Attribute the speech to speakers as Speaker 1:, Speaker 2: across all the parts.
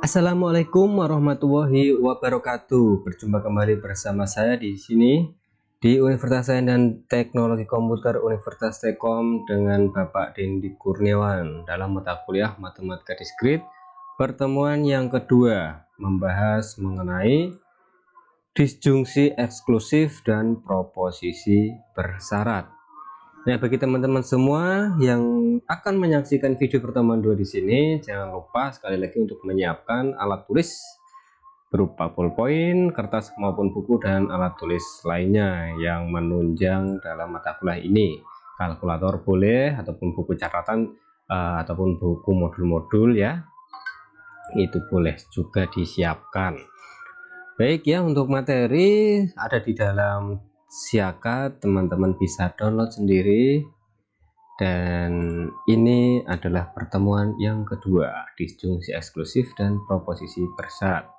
Speaker 1: Assalamualaikum warahmatullahi wabarakatuh. Berjumpa kembali bersama saya di sini di Universitas Sains dan Teknologi Komputer Universitas Telkom dengan Bapak Dendi Kurniawan dalam mata kuliah Matematika Diskrit pertemuan yang kedua, membahas mengenai disjungsi eksklusif dan proposisi bersyarat. Nah, bagi teman-teman semua yang akan menyaksikan video pertemuan 2 di sini, jangan lupa sekali lagi untuk menyiapkan alat tulis berupa pulpen, kertas maupun buku dan alat tulis lainnya yang menunjang dalam mata kuliah ini. Kalkulator boleh ataupun buku catatan ataupun buku modul-modul ya. Itu boleh juga disiapkan. Baik ya, untuk materi ada di dalam Siakat, teman-teman bisa download sendiri. Dan ini adalah pertemuan yang kedua, disjungsi eksklusif dan proposisi bersyarat.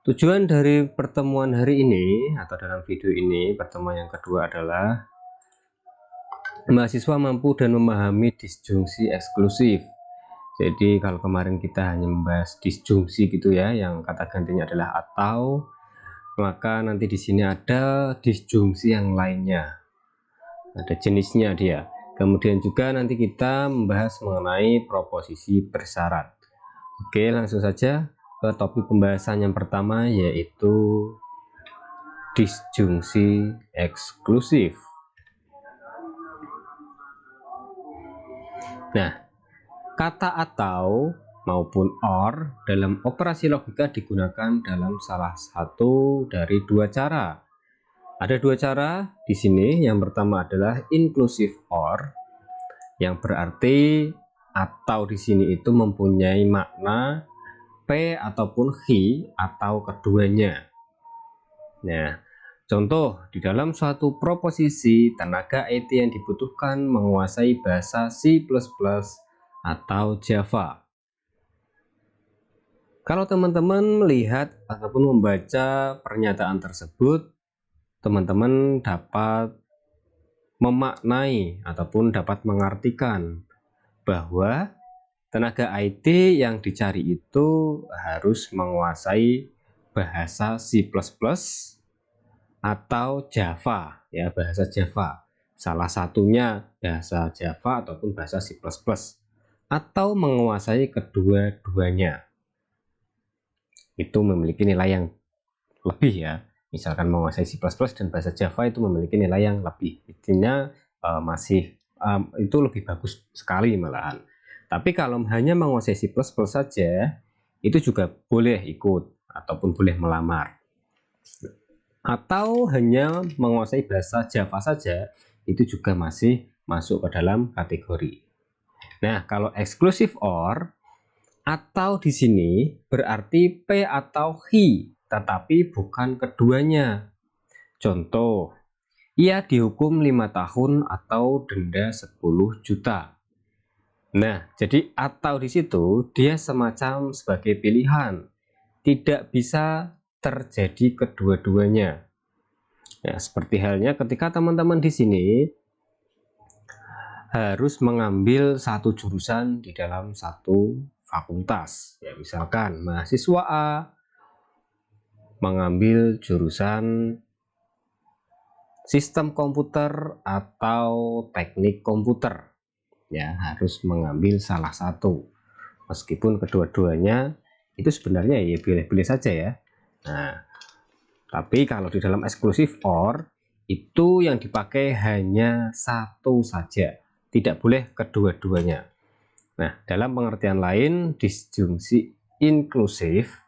Speaker 1: Tujuan dari pertemuan hari ini atau dalam video ini, pertemuan yang kedua adalah mahasiswa mampu dan memahami disjungsi eksklusif. Jadi kalau kemarin kita hanya membahas disjungsi gitu ya, yang kata gantinya adalah atau, maka nanti di sini ada disjungsi yang lainnya, ada jenisnya dia. Kemudian juga nanti kita membahas mengenai proposisi bersyarat. Oke, langsung saja ke topik pembahasan yang pertama, yaitu disjungsi eksklusif. Nah, kata atau maupun or dalam operasi logika digunakan dalam salah satu dari dua cara. Ada dua cara di sini. Yang pertama adalah inclusive or, yang berarti atau di sini itu mempunyai makna P ataupun he atau keduanya. Nah, contoh di dalam suatu proposisi, tenaga IT yang dibutuhkan menguasai bahasa C++ atau Java. Kalau teman-teman melihat ataupun membaca pernyataan tersebut, teman-teman dapat memaknai ataupun dapat mengartikan bahwa tenaga IT yang dicari itu harus menguasai bahasa C++ atau Java, ya, bahasa Java. Salah satunya bahasa Java ataupun bahasa C++, atau menguasai kedua-duanya. Itu memiliki nilai yang lebih ya. Misalkan menguasai C++ dan bahasa Java itu memiliki nilai yang lebih. Intinya itu lebih bagus sekali malahan. Tapi kalau hanya menguasai C++ saja, itu juga boleh ikut ataupun boleh melamar. Atau hanya menguasai bahasa Java saja, itu juga masih masuk ke dalam kategori. Nah, kalau exclusive or, atau di sini berarti P atau he, tetapi bukan keduanya. Contoh, ia dihukum 5 tahun atau denda 10 juta. Nah, jadi atau di situ dia semacam sebagai pilihan, tidak bisa terjadi kedua-duanya. Ya, seperti halnya ketika teman-teman di sini harus mengambil satu jurusan di dalam satu fakultas. Ya, misalkan mahasiswa A mengambil jurusan sistem komputer atau teknik komputer. Ya, harus mengambil salah satu. Meskipun kedua-duanya itu sebenarnya ya pilih-pilih saja ya. Nah, tapi kalau di dalam exclusive or itu yang dipakai hanya satu saja, tidak boleh kedua-duanya. Nah, dalam pengertian lain, disjungsi inklusif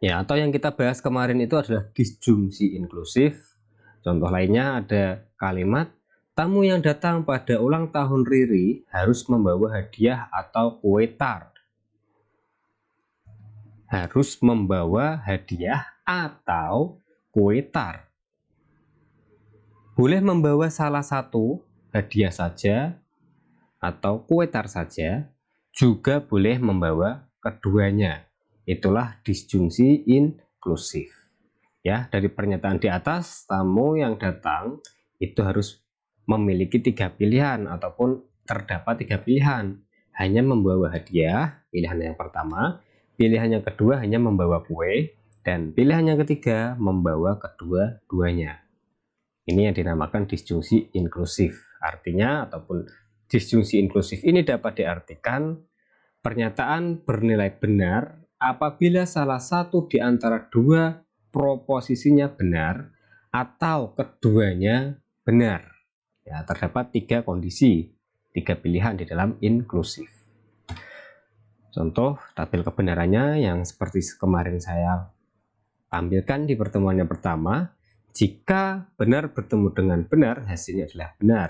Speaker 1: ya, atau yang kita bahas kemarin itu adalah disjungsi inklusif. Contoh lainnya ada kalimat, tamu yang datang pada ulang tahun Riri harus membawa hadiah atau kue tart. Harus membawa hadiah atau kue tart. Boleh membawa salah satu hadiah saja atau kue tart saja, juga boleh membawa keduanya. Itulah disjungsi inklusif. Ya, dari pernyataan di atas, tamu yang datang itu harus memiliki 3 pilihan ataupun terdapat 3 pilihan. hanya membawa hadiah, pilihan yang pertama. Pilihan yang kedua hanya membawa kue, dan pilihan yang ketiga membawa kedua-duanya. Ini yang dinamakan disjungsi inklusif. Artinya ataupun disjungsi inklusif ini dapat diartikan pernyataan bernilai benar apabila salah satu di antara dua proposisinya benar atau keduanya benar. Ya, terdapat 3 kondisi, 3 pilihan di dalam inklusif. Contoh tabel kebenarannya yang seperti kemarin saya tampilkan di pertemuan yang pertama, jika benar bertemu dengan benar, hasilnya adalah benar.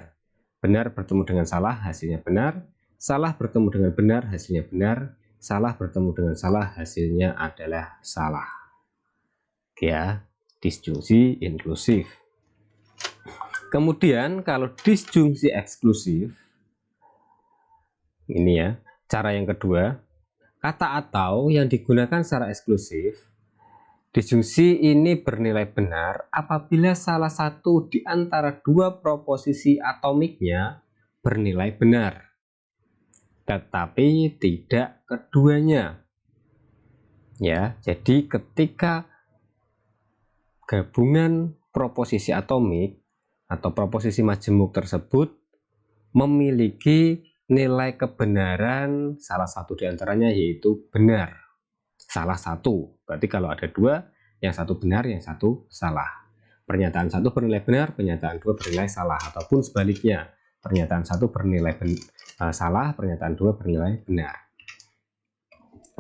Speaker 1: Benar bertemu dengan salah, hasilnya benar. Salah bertemu dengan benar, hasilnya benar. Salah bertemu dengan salah, hasilnya adalah salah. Ya, disjungsi inklusif. Kemudian kalau disjungsi eksklusif, ini ya, cara yang kedua, kata atau yang digunakan secara eksklusif, disjungsi ini bernilai benar apabila salah satu di antara dua proposisi atomiknya bernilai benar, tetapi tidak keduanya. Ya, jadi ketika gabungan proposisi atomik atau proposisi majemuk tersebut memiliki nilai kebenaran salah satu di antaranya yaitu benar. Salah satu, berarti kalau ada dua, yang satu benar, yang satu salah. Pernyataan satu bernilai benar, pernyataan dua bernilai salah, ataupun sebaliknya, pernyataan satu bernilai salah, pernyataan dua bernilai benar.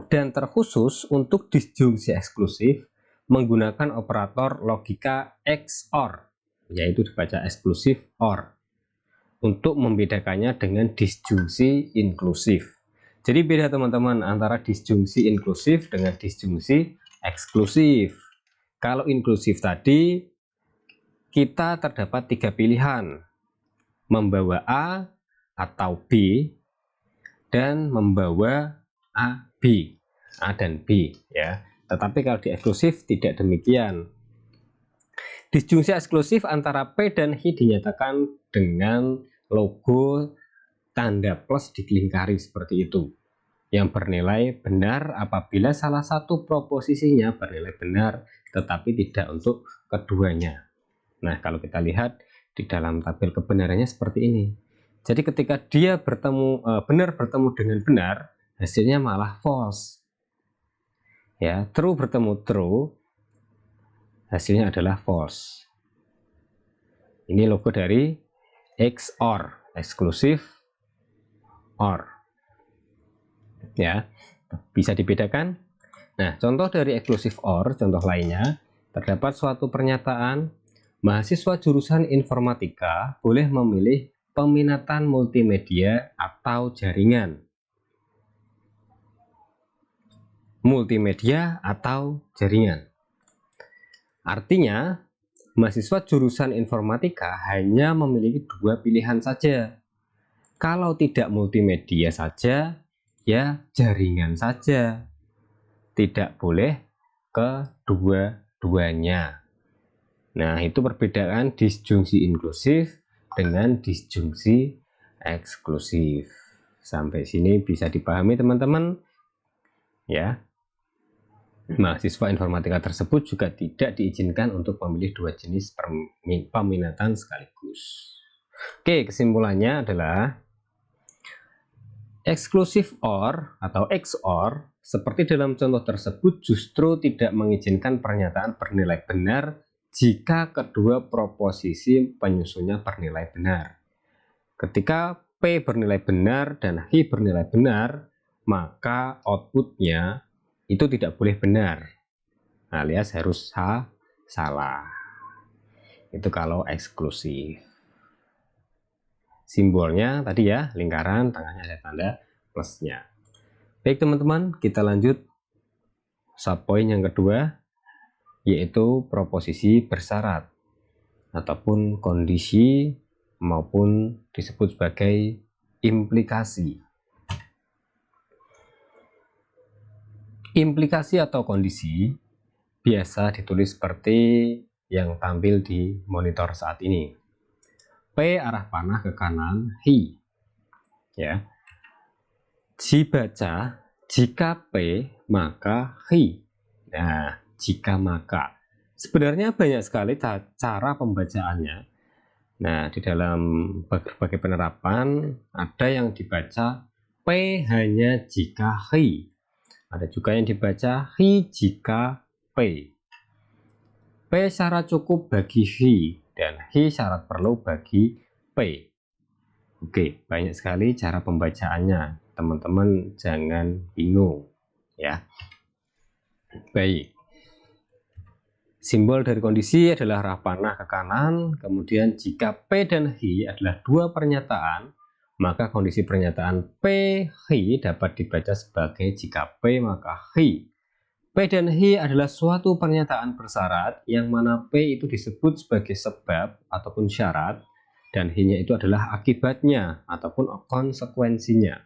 Speaker 1: Dan terkhusus untuk disjungsi eksklusif menggunakan operator logika XOR, yaitu dibaca eksklusif OR, untuk membedakannya dengan disjungsi inklusif. Jadi beda teman-teman antara disjungsi inklusif dengan disjungsi eksklusif. Kalau inklusif tadi kita terdapat 3 pilihan, membawa A atau B dan membawa A, B, A dan B ya. Tetapi kalau di eksklusif tidak demikian. Disjungsi eksklusif antara P dan H dinyatakan dengan logo tanda plus dilingkari seperti itu, yang bernilai benar apabila salah satu proposisinya bernilai benar tetapi tidak untuk keduanya. Nah, kalau kita lihat di dalam tabel kebenarannya seperti ini. Jadi ketika dia benar bertemu dengan benar, hasilnya malah false. Ya, true bertemu true, hasilnya adalah false. Ini logo dari XOR, eksklusif OR. Ya, bisa dibedakan. Nah, contoh dari eksklusif OR, contoh lainnya, terdapat suatu pernyataan, mahasiswa jurusan informatika boleh memilih peminatan multimedia atau jaringan. Multimedia atau jaringan. Artinya, mahasiswa jurusan informatika hanya memiliki 2 pilihan saja. Kalau tidak multimedia saja, ya jaringan saja. Tidak boleh kedua-duanya. Nah, itu perbedaan disjungsi inklusif dengan disjungsi eksklusif. Sampai sini bisa dipahami teman-teman? Ya. Mahasiswa informatika tersebut juga tidak diizinkan untuk memilih 2 jenis peminatan sekaligus. Oke, kesimpulannya adalah eksklusif OR atau XOR seperti dalam contoh tersebut justru tidak mengizinkan pernyataan bernilai benar jika kedua proposisi penyusunnya bernilai benar. Ketika P bernilai benar dan H bernilai benar, maka outputnya itu tidak boleh benar, alias harus salah. Itu kalau eksklusif. Simbolnya tadi ya, lingkaran, tengahnya ada tanda plusnya. Baik teman-teman, kita lanjut subpoin yang kedua, yaitu proposisi bersyarat ataupun kondisi maupun disebut sebagai implikasi. Implikasi atau kondisi biasa ditulis seperti yang tampil di monitor saat ini. P arah panah ke kanan, H. Ya. dibaca jika P maka hi. Nah, jika maka. Sebenarnya banyak sekali cara pembacaannya. Nah, di dalam berbagai penerapan ada yang dibaca P hanya jika hi. Ada juga yang dibaca hi jika P. P syarat cukup bagi hi dan hi syarat perlu bagi P. Oke, banyak sekali cara pembacaannya. Teman-teman jangan bingung ya. Baik. Simbol dari kondisi adalah arah panah ke kanan, kemudian jika P dan Hi adalah dua pernyataan, maka kondisi pernyataan P, Hi dapat dibaca sebagai jika P maka Hi. P dan Hi adalah suatu pernyataan bersyarat yang mana P itu disebut sebagai sebab ataupun syarat, dan Hi-nya itu adalah akibatnya ataupun konsekuensinya.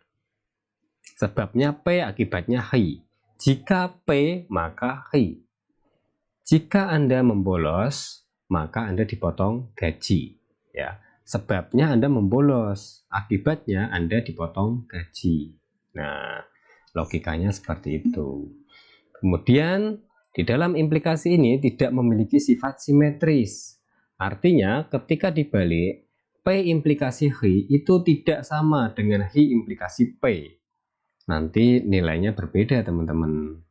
Speaker 1: Sebabnya P, akibatnya Hi. Jika P maka Hi. Jika Anda membolos, maka Anda dipotong gaji. Ya, sebabnya Anda membolos, akibatnya Anda dipotong gaji. Nah, logikanya seperti itu. Kemudian, di dalam implikasi ini tidak memiliki sifat simetris. Artinya, ketika dibalik, P implikasi Hi itu tidak sama dengan Hi implikasi P. Nanti nilainya berbeda, teman-teman.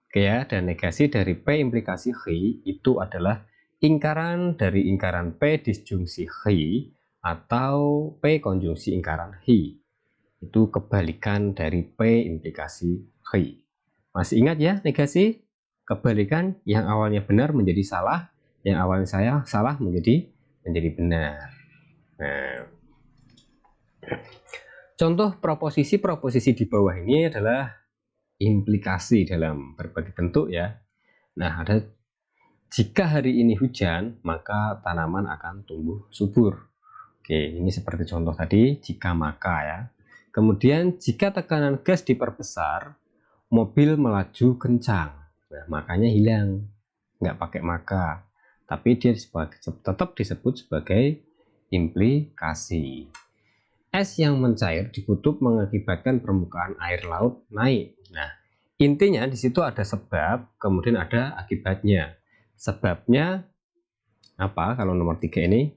Speaker 1: Oke ya, dan negasi dari P implikasi Hi itu adalah ingkaran dari ingkaran P disjungsi Hi atau P konjungsi ingkaran Hi. Itu kebalikan dari P implikasi Hi. Masih ingat ya negasi? Kebalikan, yang awalnya benar menjadi salah, yang awalnya saya salah menjadi benar. Nah, contoh proposisi-proposisi di bawah ini adalah implikasi dalam berbagai bentuk ya. Nah, ada jika hari ini hujan, maka tanaman akan tumbuh subur. Oke, ini seperti contoh tadi, jika maka ya. Kemudian jika tekanan gas diperbesar, mobil melaju kencang. Nah, makanya hilang, nggak pakai maka, tapi dia tetap disebut sebagai implikasi. Es yang mencair di kutub mengakibatkan permukaan air laut naik. Nah, intinya di situ ada sebab, kemudian ada akibatnya. Sebabnya apa kalau nomor 3 ini?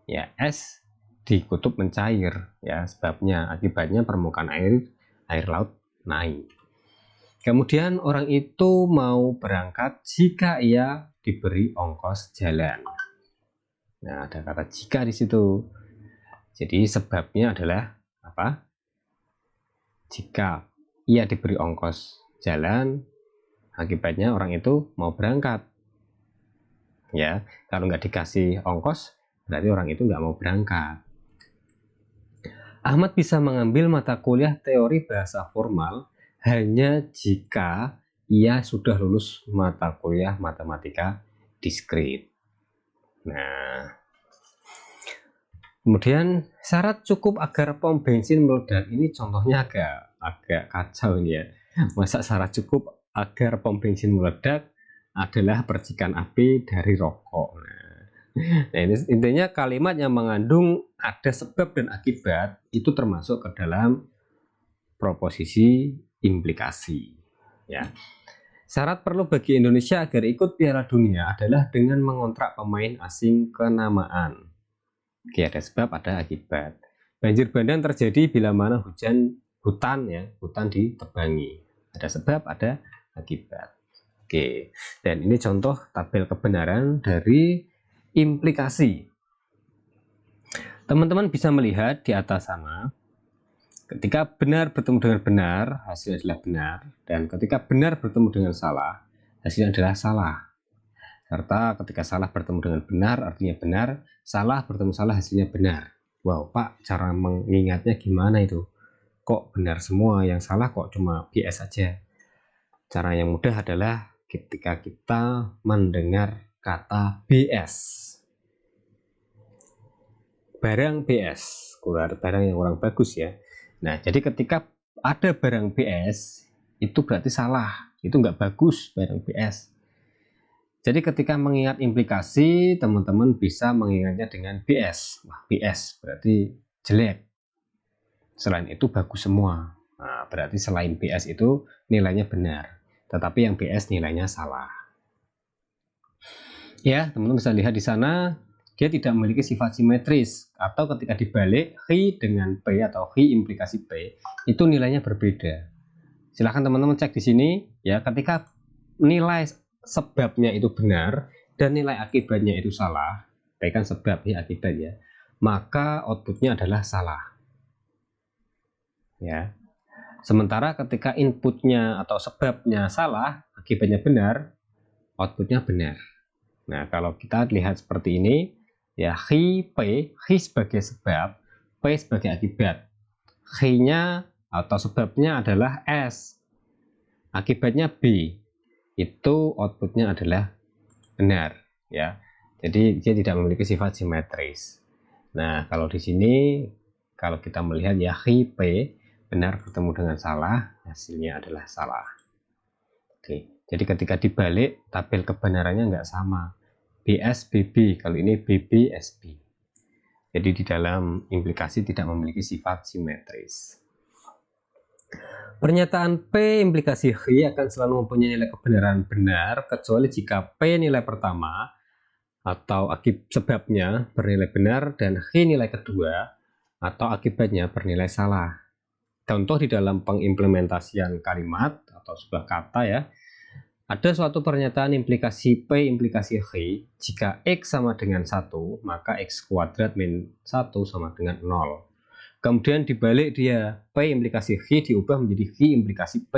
Speaker 1: Ya, es di kutub mencair ya, sebabnya, akibatnya permukaan air laut naik. Kemudian orang itu mau berangkat jika ia diberi ongkos jalan. Nah, ada kata jika di situ. Jadi sebabnya adalah apa? Jika ia diberi ongkos jalan, akibatnya orang itu mau berangkat. Ya, kalau nggak dikasih ongkos, berarti orang itu nggak mau berangkat. Ahmad bisa mengambil mata kuliah teori bahasa formal hanya jika ia sudah lulus mata kuliah matematika diskrit. Nah, kemudian syarat cukup agar pom bensin meledak, ini contohnya agak kacau ini ya. Masa syarat cukup agar pom bensin meledak adalah percikan api dari rokok. Nah, ini intinya kalimat yang mengandung ada sebab dan akibat itu termasuk ke dalam proposisi implikasi. Ya. Syarat perlu bagi Indonesia agar ikut Piala Dunia adalah dengan mengontrak pemain asing kenamaan. Oke, ada sebab, ada akibat. Banjir bandang terjadi bila mana hutan ditebangi. Ada sebab, ada akibat. Oke, dan ini contoh tabel kebenaran dari implikasi. Teman-teman bisa melihat di atas sana, ketika benar bertemu dengan benar, hasilnya adalah benar, dan ketika benar bertemu dengan salah, hasilnya adalah salah. Serta ketika salah bertemu dengan benar, artinya benar, salah bertemu salah, hasilnya benar. Wow, Pak, cara mengingatnya gimana itu? Kok benar semua, yang salah kok cuma BS saja? Cara yang mudah adalah ketika kita mendengar kata BS. Barang BS, barang yang kurang bagus ya. Nah, jadi ketika ada barang BS, itu berarti salah. Itu nggak bagus barang BS. Jadi ketika mengingat implikasi, teman-teman bisa mengingatnya dengan BS. Wah, BS berarti jelek. Selain itu bagus semua. Nah, berarti selain BS itu nilainya benar. Tetapi yang BS nilainya salah. Ya, teman-teman bisa lihat di sana, dia tidak memiliki sifat simetris. Atau ketika dibalik, Hi dengan P atau Hi implikasi P, itu nilainya berbeda. Silahkan teman-teman cek di sini, ya, ketika nilai sebabnya itu benar dan nilai akibatnya itu salah, baik kan sebab ya akibat ya, maka outputnya adalah salah. Ya. Sementara ketika inputnya atau sebabnya salah, akibatnya benar, outputnya benar. Nah, kalau kita lihat seperti ini, ya Hi P, Hi sebagai sebab, P sebagai akibat. Hi-nya atau sebabnya adalah S, akibatnya B. Itu outputnya adalah benar, ya. Jadi dia tidak memiliki sifat simetris. Nah, kalau di sini kalau kita melihat ya Hi P benar bertemu dengan salah, hasilnya adalah salah. Oke, jadi ketika dibalik tabel kebenarannya nggak sama. BS BB, kalau ini BB SB. Jadi di dalam implikasi tidak memiliki sifat simetris. Pernyataan P implikasi Hi akan selalu mempunyai nilai kebenaran benar kecuali jika P nilai pertama atau sebabnya bernilai benar dan Hi nilai kedua atau akibatnya bernilai salah. Contoh di dalam pengimplementasian kalimat atau sebuah kata ya, ada suatu pernyataan implikasi P implikasi Hi, jika X sama dengan 1 maka X kuadrat min 1 sama dengan 0. Kemudian dibalik dia, P implikasi Hi diubah menjadi Hi implikasi P.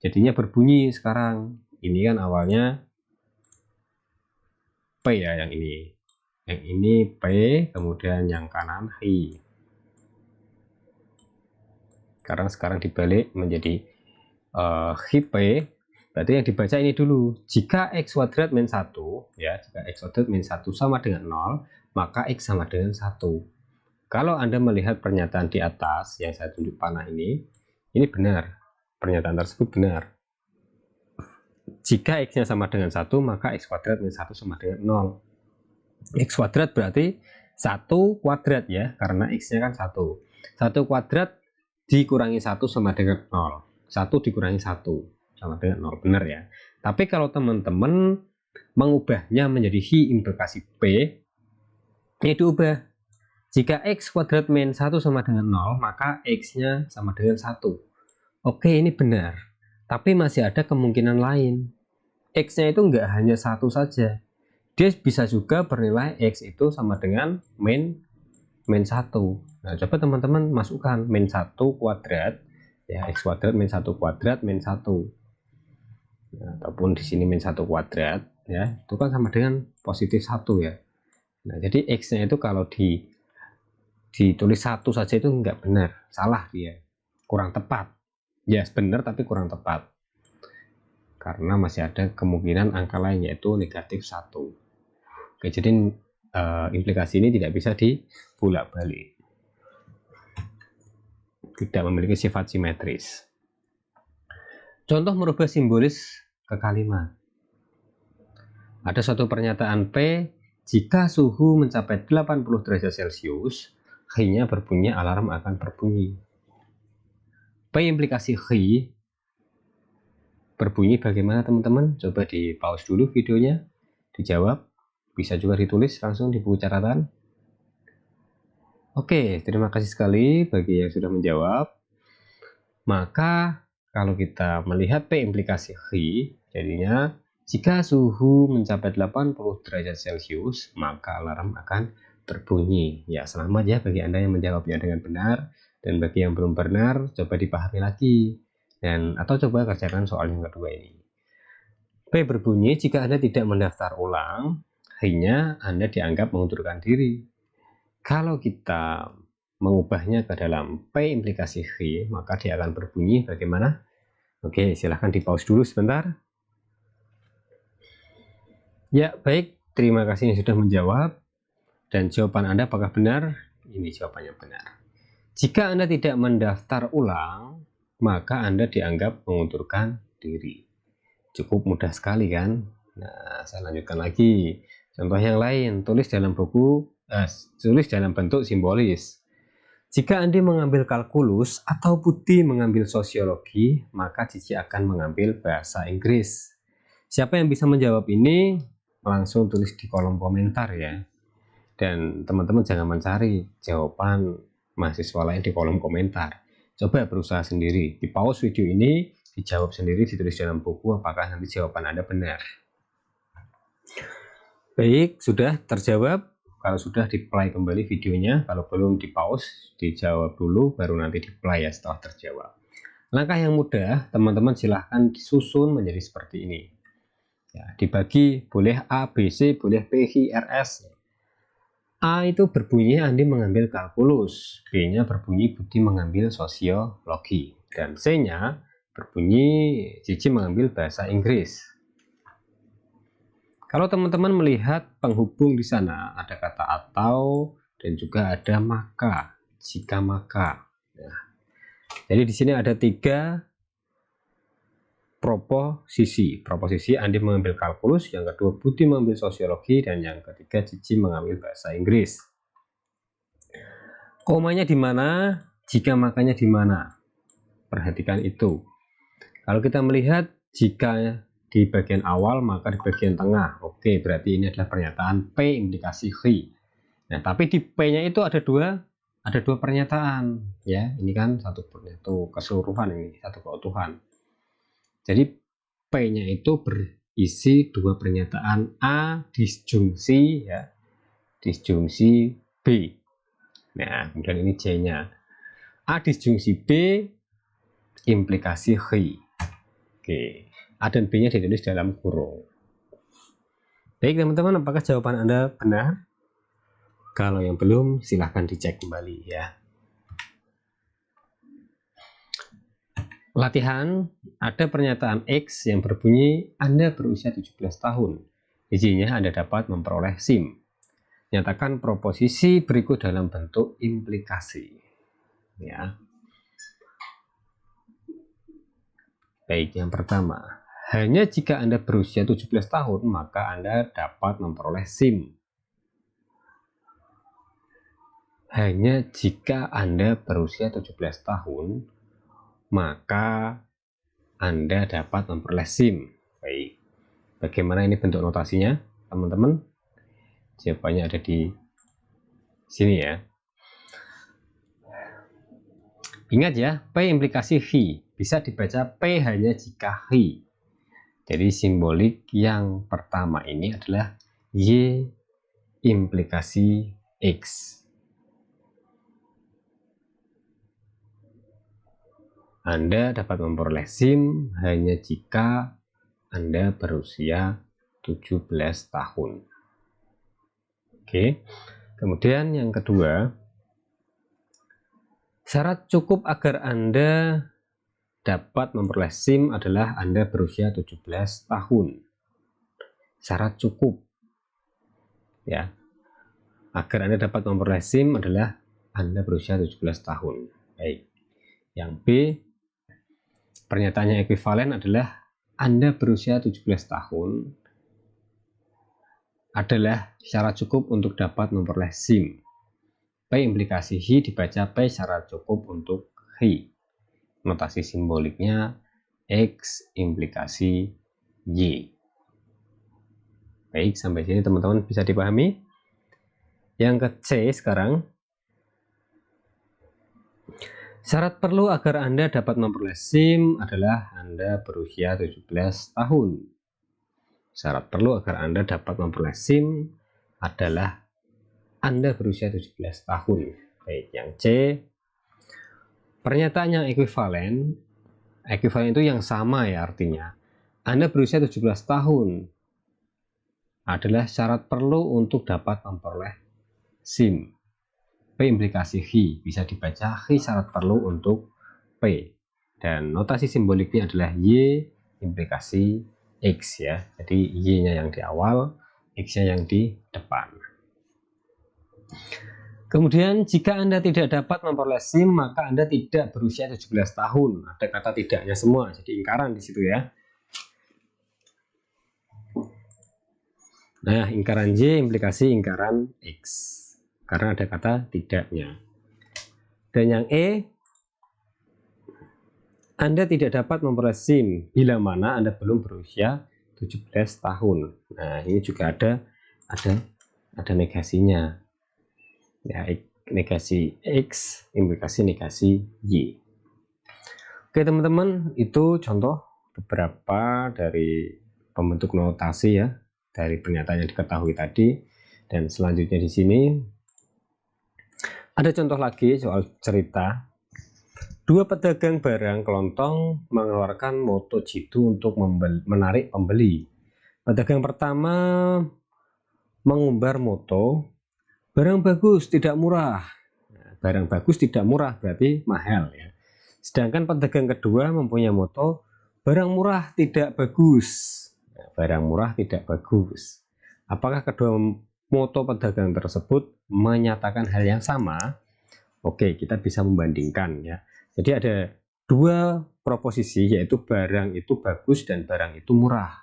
Speaker 1: Jadinya berbunyi sekarang. Ini kan awalnya P ya, yang ini. Yang ini P, kemudian yang kanan Hi. Karena sekarang dibalik menjadi Hi P, berarti yang dibaca ini dulu. Jika X kuadrat min 1, ya, jika X kuadrat min 1 sama dengan 0, maka X sama dengan 1. Kalau Anda melihat pernyataan di atas yang saya tunjuk panah ini benar. Pernyataan tersebut benar. Jika X-nya sama dengan 1, maka X kuadrat min 1 sama dengan 0. X kuadrat berarti 1 kuadrat ya, karena X-nya kan 1. 1 kuadrat dikurangi 1 sama dengan 0. 1 dikurangi 1 sama dengan 0, benar ya. Tapi kalau teman-teman mengubahnya menjadi Hi implikasi P, ini diubah. Jika X kuadrat min 1 sama dengan 0, maka X-nya sama dengan 1. Oke, ini benar. Tapi masih ada kemungkinan lain. X-nya itu nggak hanya 1 saja. Dia bisa juga bernilai X itu sama dengan min 1. Nah, coba teman-teman masukkan min 1 kuadrat. Ya, X kuadrat min 1 kuadrat min 1. Nah, ataupun di sini min 1 kuadrat. Ya, itu kan sama dengan positif 1 ya. Nah, jadi X-nya itu kalau ditulis 1 saja itu enggak benar, salah dia, kurang tepat. Ya, benar tapi kurang tepat. Karena masih ada kemungkinan angka lain yaitu negatif 1. Oke, jadi implikasi ini tidak bisa dibulak-balik. Tidak memiliki sifat simetris. Contoh merubah simbolis ke kalimat. Ada suatu pernyataan P, jika suhu mencapai 80 derajat Celcius, Hi-nya berbunyi, alarm akan berbunyi. P implikasi Hi berbunyi bagaimana teman-teman? Coba di pause dulu videonya, dijawab. Bisa juga ditulis langsung di buku catatan. Oke, terima kasih sekali bagi yang sudah menjawab. Maka kalau kita melihat P implikasi Hi, jadinya jika suhu mencapai 80 derajat Celcius, maka alarm akan berbunyi. Ya, selamat ya bagi Anda yang menjawabnya dengan benar, dan bagi yang belum benar, coba dipahami lagi, atau coba kerjakan soal yang kedua ini. P berbunyi jika Anda tidak mendaftar ulang, Hi-nya Anda dianggap mengundurkan diri. Kalau kita mengubahnya ke dalam P implikasi Hi, maka dia akan berbunyi bagaimana? Oke, silahkan di pause dulu sebentar. Ya, baik. Terima kasih yang sudah menjawab. Dan jawaban Anda apakah benar? Ini jawabannya benar. Jika Anda tidak mendaftar ulang, maka Anda dianggap mengundurkan diri. Cukup mudah sekali kan? Nah, saya lanjutkan lagi. Contoh yang lain, tulis dalam bentuk simbolis. Jika Andi mengambil kalkulus atau Putih mengambil sosiologi, maka Cici akan mengambil bahasa Inggris. Siapa yang bisa menjawab ini? Langsung tulis di kolom komentar ya. Dan teman-teman jangan mencari jawaban mahasiswa lain di kolom komentar. Coba berusaha sendiri, di pause video ini, dijawab sendiri, ditulis dalam buku apakah nanti jawaban Anda benar. Baik, sudah terjawab. Kalau sudah, di play kembali videonya. Kalau belum, di pause, dijawab dulu, baru nanti di play ya setelah terjawab. Langkah yang mudah, teman-teman silahkan disusun menjadi seperti ini. Ya, dibagi, boleh A, B, C, boleh P, Q, R, S. A itu berbunyi Andi mengambil kalkulus, B-nya berbunyi Budi mengambil sosiologi, dan C-nya berbunyi Cici mengambil bahasa Inggris. Kalau teman-teman melihat penghubung di sana, ada kata atau dan juga ada maka, jika maka. Nah, jadi di sini ada 3 proposisi. Proposisi Andi mengambil kalkulus, yang kedua Budi mengambil sosiologi, dan yang ketiga Cici mengambil bahasa Inggris. Komanya di mana? Jika makanya di mana? Perhatikan itu. Kalau kita melihat jika di bagian awal maka di bagian tengah. Oke, berarti ini adalah pernyataan P implikasi Q. Nah, tapi di P-nya itu ada dua pernyataan ya. Ini kan satu keseluruhan, ini satu keutuhan. Jadi P-nya itu berisi 2 pernyataan A disjungsi ya, disjungsi B. Nah, kemudian ini C-nya. A disjungsi B implikasi Q. Oke. A dan B-nya ditulis dalam kurung. Baik teman-teman, apakah jawaban Anda benar? Kalau yang belum, silahkan dicek kembali ya. Latihan, ada pernyataan X yang berbunyi Anda berusia 17 tahun. Izinnya Anda dapat memperoleh SIM. Nyatakan proposisi berikut dalam bentuk implikasi. Ya. Baik, yang pertama. Hanya jika Anda berusia 17 tahun, maka Anda dapat memperoleh SIM. Hanya jika Anda berusia 17 tahun, maka Anda dapat memperoleh SIM. Baik. Bagaimana ini bentuk notasinya, teman-teman? Jawabannya ada di sini ya. Ingat ya, P implikasi Q. Bisa dibaca P hanya jika Q. Jadi simbolik yang pertama ini adalah Y implikasi X. Anda dapat memperoleh SIM hanya jika Anda berusia 17 tahun. Oke. Kemudian yang kedua, syarat cukup agar Anda dapat memperoleh SIM adalah Anda berusia 17 tahun. Syarat cukup ya. Agar Anda dapat memperoleh SIM adalah Anda berusia 17 tahun. Baik. Yang B, pernyataannya ekuivalen adalah Anda berusia 17 tahun adalah syarat cukup untuk dapat memperoleh SIM. P implikasi H dibaca P syarat cukup untuk H. Notasi simboliknya X implikasi Y. Baik, sampai sini teman-teman bisa dipahami. Yang ke C sekarang. Syarat perlu agar Anda dapat memperoleh SIM adalah Anda berusia 17 tahun. Syarat perlu agar Anda dapat memperoleh SIM adalah Anda berusia 17 tahun. Baik, yang C. Pernyataan yang ekuivalen itu yang sama ya artinya. Anda berusia 17 tahun adalah syarat perlu untuk dapat memperoleh SIM. P implikasi H bisa dibaca H syarat perlu untuk P. Dan notasi simboliknya adalah Y implikasi X ya. Jadi Y-nya yang di awal, X-nya yang di depan. Kemudian jika Anda tidak dapat memperoleh SIM, maka Anda tidak berusia 17 tahun. Ada kata tidaknya semua, jadi ingkaran di situ ya. Nah, ingkaran Y implikasi ingkaran X karena ada kata tidaknya. Dan yang E, Anda tidak dapat memperoleh SIM bila mana Anda belum berusia 17 tahun. Nah, ini juga ada negasinya. Ya, negasi X implikasi negasi Y. Oke, teman-teman, itu contoh beberapa dari pembentuk notasi ya dari pernyataan yang diketahui tadi. Dan selanjutnya di sini ada contoh lagi soal cerita. Dua pedagang barang kelontong mengeluarkan moto jitu untuk menarik pembeli. Pedagang pertama mengumbar moto, barang bagus tidak murah. Nah, barang bagus tidak murah berarti mahal ya. Sedangkan pedagang kedua mempunyai moto, barang murah tidak bagus. Nah, barang murah tidak bagus. Apakah kedua moto pedagang tersebut menyatakan hal yang sama? Oke, kita bisa membandingkan ya. Jadi ada dua proposisi, yaitu barang itu bagus dan barang itu murah.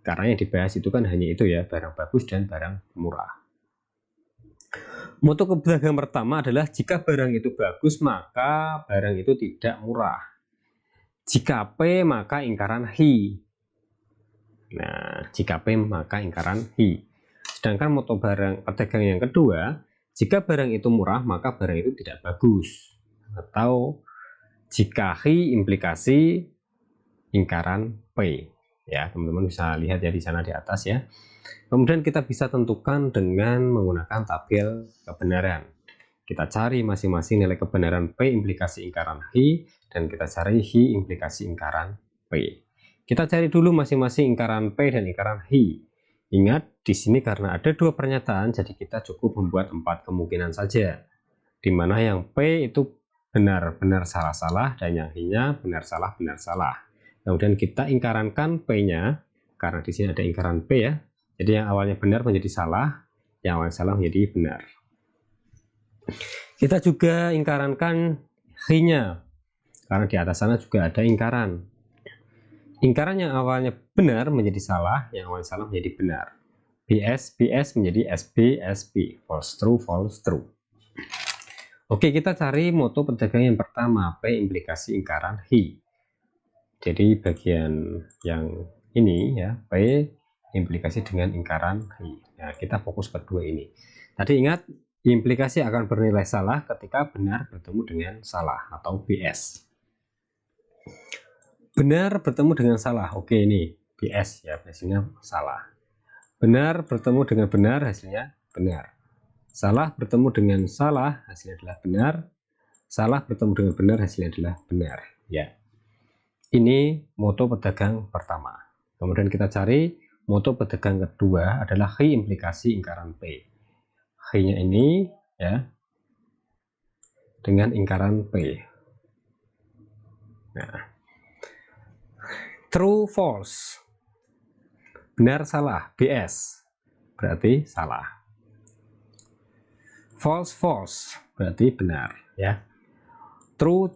Speaker 1: Karena yang dibahas itu kan hanya itu ya, barang bagus dan barang murah. Moto pedagang pertama adalah jika barang itu bagus maka barang itu tidak murah. Jika P maka ingkaran Hi. Nah, jika P maka ingkaran Hi. Sedangkan moto barang pedagang yang kedua, jika barang itu murah maka barang itu tidak bagus. Atau jika Hi implikasi ingkaran P. Ya, teman-teman bisa lihat ya di sana di atas ya. Kemudian kita bisa tentukan dengan menggunakan tabel kebenaran. Kita cari masing-masing nilai kebenaran P implikasi ingkaran Hi dan kita cari Hi implikasi ingkaran P. Kita cari dulu masing-masing ingkaran P dan ingkaran Hi. Ingat, di sini karena ada dua pernyataan, jadi kita cukup membuat 4 kemungkinan saja. Di mana yang P itu benar-benar salah-salah dan yang Hi-nya benar-salah benar-salah. Kemudian kita ingkarankan P-nya, karena di sini ada ingkaran P ya. Jadi yang awalnya benar menjadi salah, yang awalnya salah menjadi benar. Kita juga ingkarankan Hi-nya, karena di atas sana juga ada ingkaran. Ingkaran yang awalnya benar menjadi salah, yang awalnya salah menjadi benar. BS menjadi SB, false true. Oke, kita cari moto pedagang yang pertama, P implikasi ingkaran Hi. Jadi bagian yang ini ya, P implikasi dengan ingkaran Hi. Nah, kita fokus kedua ini. Tadi ingat, implikasi akan bernilai salah ketika benar bertemu dengan salah atau BS. Benar bertemu dengan salah, oke ini BS ya, hasilnya salah. Benar bertemu dengan benar, hasilnya benar. Salah bertemu dengan salah, hasilnya adalah benar. Salah bertemu dengan benar, hasilnya adalah benar ya. Ini moto pedagang pertama. Kemudian kita cari moto pedagang kedua adalah Hi implikasi ingkaran P. Hi-nya ini ya dengan ingkaran P. Nah, true false, benar salah, BS berarti salah. False berarti benar ya. True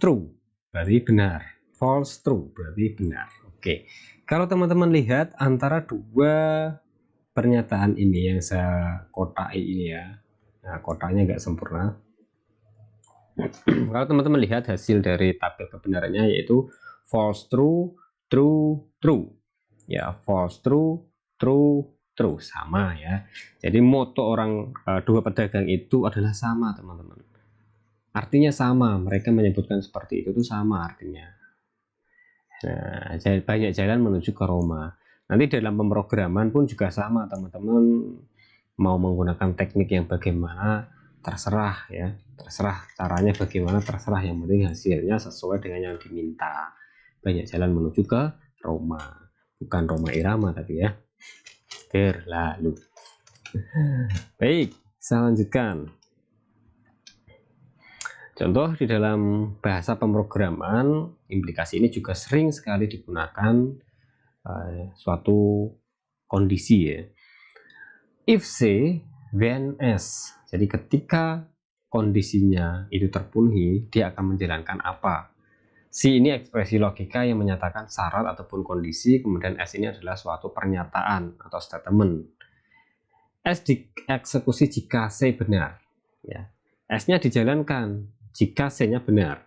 Speaker 1: berarti benar. False true berarti benar. Oke, kalau teman-teman lihat antara dua pernyataan ini yang saya kotai ini ya, nah kotaknya nggak sempurna. Kalau teman-teman lihat hasil dari tabel kebenarannya yaitu false true, true ya, false true, true sama ya. Jadi moto orang dua pedagang itu adalah sama teman-teman, artinya sama, mereka menyebutkan seperti itu tuh sama artinya. Nah, banyak jalan menuju ke Roma. Nanti dalam pemrograman pun juga sama teman-teman, mau menggunakan teknik yang bagaimana terserah ya, terserah caranya bagaimana, terserah, yang penting hasilnya sesuai dengan yang diminta. Banyak jalan menuju ke Roma, bukan Roma Irama tapi ya, berlalu. Baik, saya lanjutkan. Contoh di dalam bahasa pemrograman, implikasi ini juga sering sekali digunakan suatu kondisi ya. If C, then S. Jadi ketika kondisinya itu terpenuhi, dia akan menjalankan apa? C ini ekspresi logika yang menyatakan syarat ataupun kondisi, kemudian S ini adalah suatu pernyataan atau statement. S dieksekusi jika C benar. Ya. S-nya dijalankan jika C-nya benar.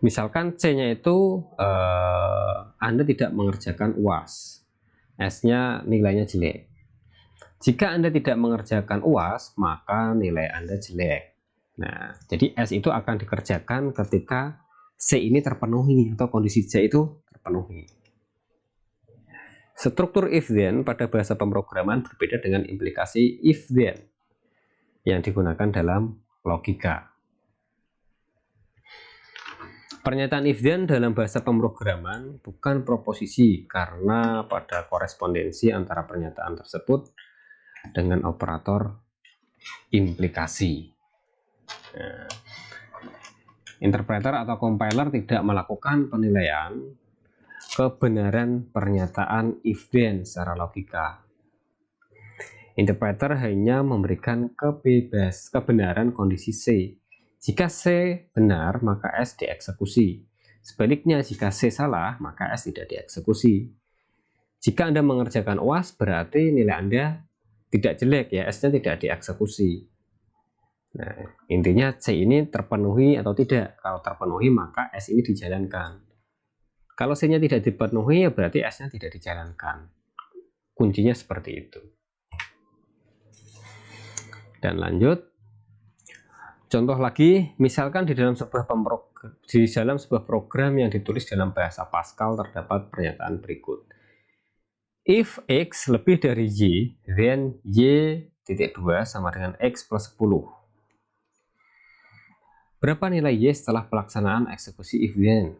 Speaker 1: Misalkan C-nya itu Anda tidak mengerjakan UAS. S-nya nilainya jelek. Jika Anda tidak mengerjakan UAS, maka nilai Anda jelek. Nah, jadi S itu akan dikerjakan ketika C ini terpenuhi atau kondisi C itu terpenuhi. Struktur if then pada bahasa pemrograman berbeda dengan implikasi if then yang digunakan dalam logika. Pernyataan if then dalam bahasa pemrograman bukan proposisi karena pada korespondensi antara pernyataan tersebut dengan operator implikasi. Nah, interpreter atau compiler tidak melakukan penilaian kebenaran pernyataan if then secara logika. Interpreter hanya memberikan kebenaran kondisi C. Jika C benar, maka S dieksekusi. Sebaliknya, jika C salah, maka S tidak dieksekusi. Jika Anda mengerjakan UAS, berarti nilai Anda tidak jelek, ya, S-nya tidak dieksekusi. Nah, intinya C ini terpenuhi atau tidak. Kalau terpenuhi, maka S ini dijalankan. Kalau C-nya tidak dipenuhi, ya berarti S-nya tidak dijalankan. Kuncinya seperti itu. Dan lanjut. Contoh lagi, misalkan di dalam sebuah program yang ditulis dalam bahasa Pascal terdapat pernyataan berikut. If X lebih dari Y, then Y.2 sama dengan X plus 10. Berapa nilai Y setelah pelaksanaan eksekusi if then?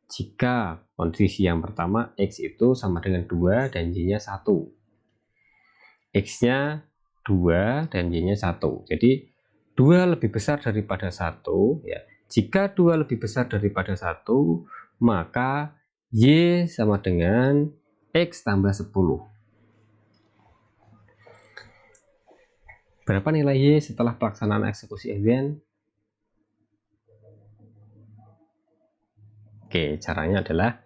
Speaker 1: Jika kondisi yang pertama X itu sama dengan 2 dan Y-nya 1. X-nya 2 dan Y-nya 1. Jadi 2 lebih besar daripada 1, ya. Jika 2 lebih besar daripada 1, maka Y sama dengan X tambah 10. Berapa nilai Y setelah pelaksanaan eksekusi if then? Oke, caranya adalah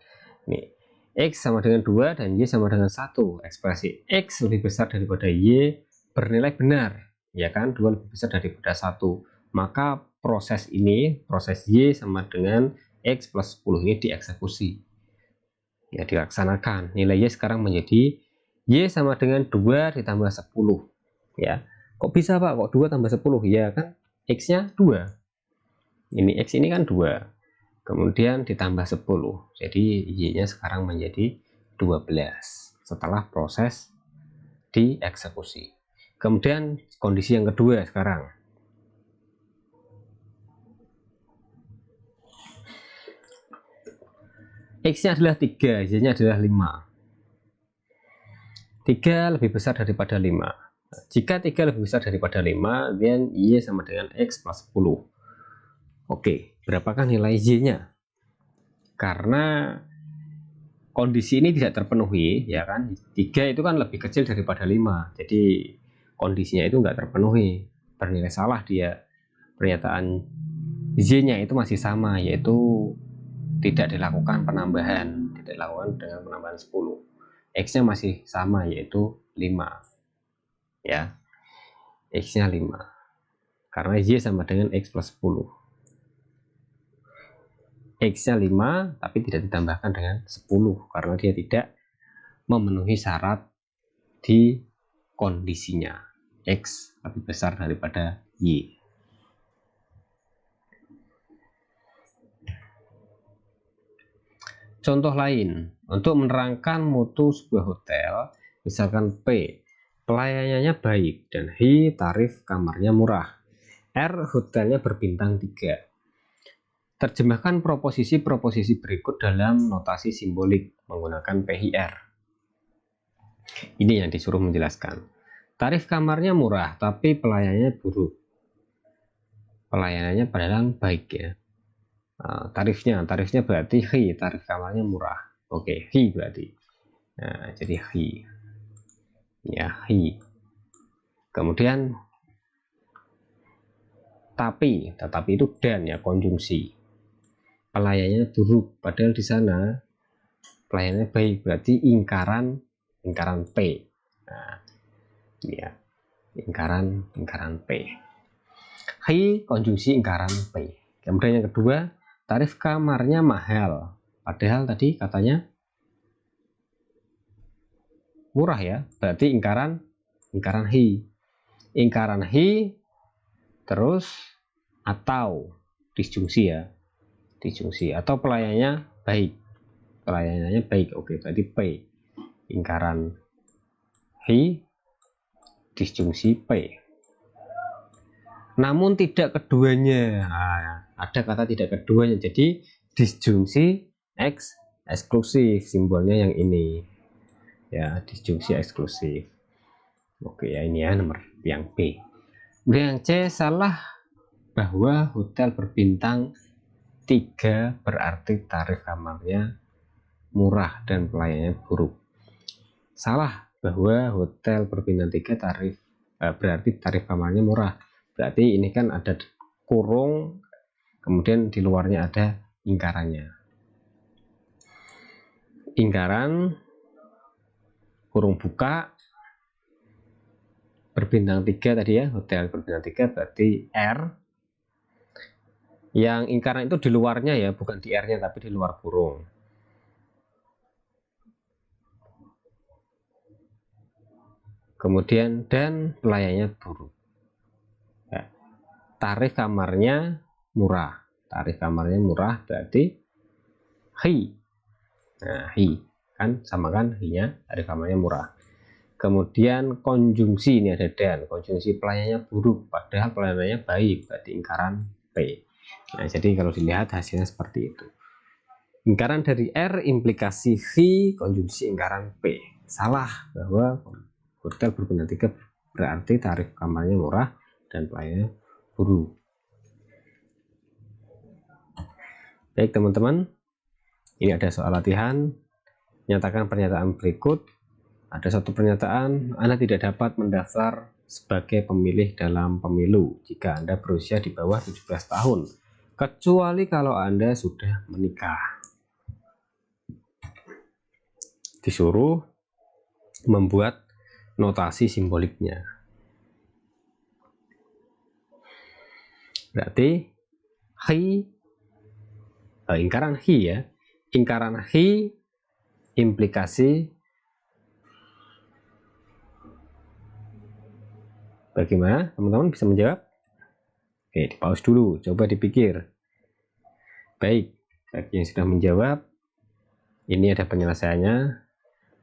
Speaker 1: nih, X sama dengan 2 dan Y sama dengan 1. Ekspresi X lebih besar daripada Y bernilai benar. Ya kan, 2 lebih besar daripada 1, maka proses Y sama dengan X plus 10 ini dieksekusi, ya, dilaksanakan. Nilai Y sekarang menjadi Y sama dengan 2 ditambah 10, ya. Kok bisa Pak, kok 2 tambah 10? Ya kan, X nya 2, ini X ini kan 2, kemudian ditambah 10, jadi Y nya sekarang menjadi 12 setelah proses dieksekusi. Kemudian kondisi yang kedua sekarang. X-nya adalah 3, Y-nya adalah 5. 3 lebih besar daripada 5. Jika 3 lebih besar daripada 5, then Y sama dengan X plus 10. Oke, berapakah nilai Y-nya? Karena kondisi ini tidak terpenuhi, ya kan? 3 itu kan lebih kecil daripada 5. Jadi kondisinya itu enggak terpenuhi, bernilai salah dia. Pernyataan Y-nya itu masih sama, yaitu tidak dilakukan penambahan, tidak dilakukan dengan penambahan 10. X-nya masih sama, yaitu 5. Ya, X-nya 5. Karena Y sama dengan X plus 10. X-nya 5, tapi tidak ditambahkan dengan 10, karena dia tidak memenuhi syarat di kondisinya. X lebih besar daripada Y. Contoh lain, untuk menerangkan mutu sebuah hotel, misalkan P, pelayanannya baik, dan H, tarif kamarnya murah. R, hotelnya berbintang 3. Terjemahkan proposisi-proposisi berikut dalam notasi simbolik menggunakan PHR. Ini yang disuruh menjelaskan. Tarif kamarnya murah, tapi pelayanannya buruk. Pelayanannya padahal baik, ya. Tarifnya berarti Hi, tarif kamarnya murah. Oke, Hi berarti. Nah, jadi Hi. Ya, Hi. Kemudian tetapi itu dan, ya, konjungsi. Pelayanannya buruk, padahal di sana pelayanannya baik, berarti ingkaran lingkaran P. Nah, ini ya, lingkaran P. Hi konjungsi lingkaran P. Kemudian yang kedua, tarif kamarnya mahal. Padahal tadi katanya murah ya, berarti lingkaran hi. Lingkaran hi terus atau disjungsi ya, disjungsi atau pelayanannya baik. Pelayanannya baik. Oke, berarti P. Lingkaran hi disjungsi P. Namun tidak keduanya. Nah, ada kata tidak keduanya. Jadi disjungsi X eksklusif, simbolnya yang ini. Ya, disjungsi eksklusif. Oke ya, ini ya nomor yang B. Kemudian yang C, salah bahwa hotel berbintang 3 berarti tarif kamarnya murah dan pelayanannya buruk. Salah bahwa hotel berbintang 3 berarti tarif kamarnya murah. Berarti ini kan ada kurung, kemudian di luarnya ada lingkarannya. Lingkaran kurung buka berbintang 3 tadi ya, hotel berbintang 3 berarti R. Yang lingkaran itu di luarnya ya, bukan di R-nya tapi di luar kurung. Kemudian dan pelayanannya buruk. Ya, tarif kamarnya murah. Tarif kamarnya murah berarti hi. Nah, hi kan sama kan, hi-nya tarif kamarnya murah. Kemudian konjungsi, ini ada dan, konjungsi pelayanannya buruk padahal pelayanannya baik, berarti lingkaran P. Nah, jadi kalau dilihat hasilnya seperti itu. Lingkaran dari R implikasi V konjungsi lingkaran P. Salah bahwa hotel berbintang 3 berarti tarif kamarnya murah dan pelayanannya buruk. Baik teman-teman, ini ada soal latihan. Nyatakan pernyataan berikut. Ada satu pernyataan, Anda tidak dapat mendaftar sebagai pemilih dalam pemilu jika Anda berusia di bawah 17 tahun, kecuali kalau Anda sudah menikah. Disuruh membuat notasi simboliknya. Berarti hi, lingkaran hi ya, lingkaran hi implikasi bagaimana? Teman-teman bisa menjawab? Oke, di pause dulu, coba dipikir. Baik, bagi yang sudah menjawab, ini ada penyelesaiannya.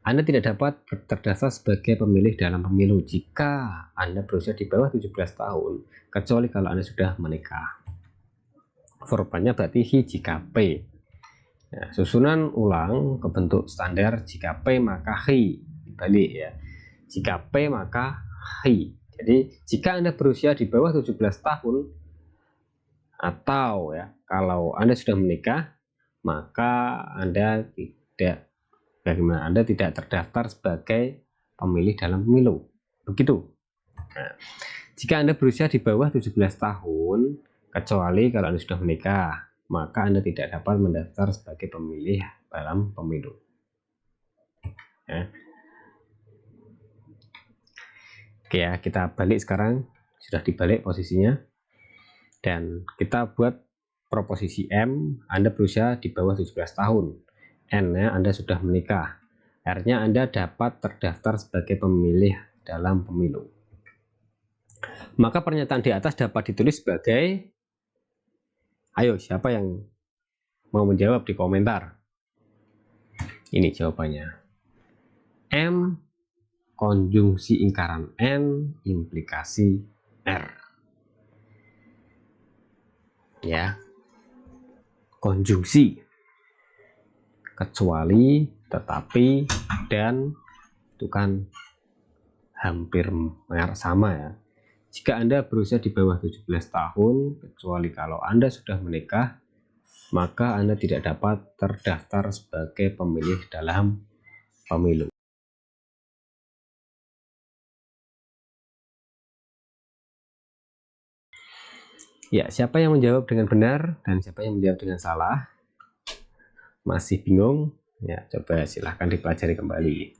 Speaker 1: Anda tidak dapat terdaftar sebagai pemilih dalam pemilu jika Anda berusia di bawah 17 tahun, kecuali kalau Anda sudah menikah. Verbannya berarti hi jika P. Nah, susunan ulang ke bentuk standar jika P maka hi. Dibalik ya. Jika P maka hi. Jadi jika Anda berusia di bawah 17 tahun atau ya kalau Anda sudah menikah, maka Anda tidak terdaftar sebagai pemilih dalam pemilu. Begitu. Nah, jika Anda berusia di bawah 17 tahun, kecuali kalau Anda sudah menikah, maka Anda tidak dapat mendaftar sebagai pemilih dalam pemilu. Ya. Oke ya, kita balik sekarang. Sudah dibalik posisinya. Dan kita buat proposisi M, Anda berusia di bawah 17 tahun. N-nya Anda sudah menikah. R-nya Anda dapat terdaftar sebagai pemilih dalam pemilu. Maka pernyataan di atas dapat ditulis sebagai, ayo siapa yang mau menjawab di komentar. Ini jawabannya. M konjungsi lingkaran N implikasi R. Ya. Konjungsi. Kecuali, tetapi, dan itu kan hampir sama ya. Jika Anda berusia di bawah 17 tahun, kecuali kalau Anda sudah menikah, maka Anda tidak dapat terdaftar sebagai pemilih dalam pemilu. Ya, siapa yang menjawab dengan benar dan siapa yang menjawab dengan salah? Masih bingung? Ya, coba silahkan dipelajari kembali.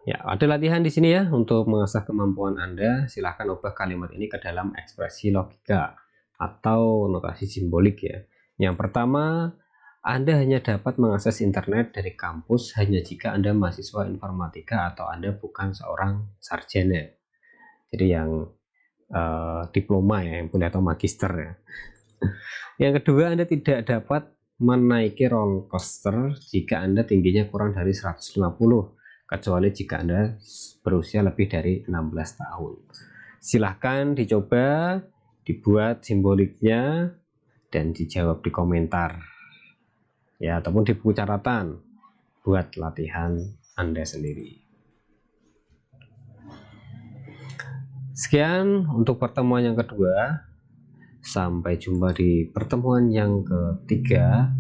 Speaker 1: Ya, ada latihan di sini ya untuk mengasah kemampuan Anda. Silahkan ubah kalimat ini ke dalam ekspresi logika atau notasi simbolik ya. Yang pertama, Anda hanya dapat mengakses internet dari kampus hanya jika Anda mahasiswa informatika atau Anda bukan seorang sarjana. Jadi yang diploma ya, yang boleh atau magister ya. Yang kedua, Anda tidak dapat menaiki roller coaster jika Anda tingginya kurang dari 150, kecuali jika Anda berusia lebih dari 16 tahun. Silahkan dicoba, dibuat simboliknya, dan dijawab di komentar ya, ataupun di buku catatan buat latihan Anda sendiri. Sekian untuk pertemuan yang kedua. Sampai jumpa di pertemuan yang ketiga,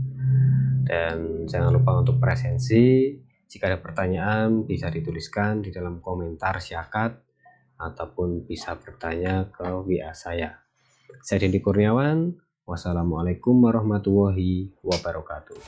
Speaker 1: dan jangan lupa untuk presensi. Jika ada pertanyaan bisa dituliskan di dalam komentar syakat ataupun bisa bertanya ke WA saya. Saya Dendi Kurniawan. Wassalamualaikum warahmatullahi wabarakatuh.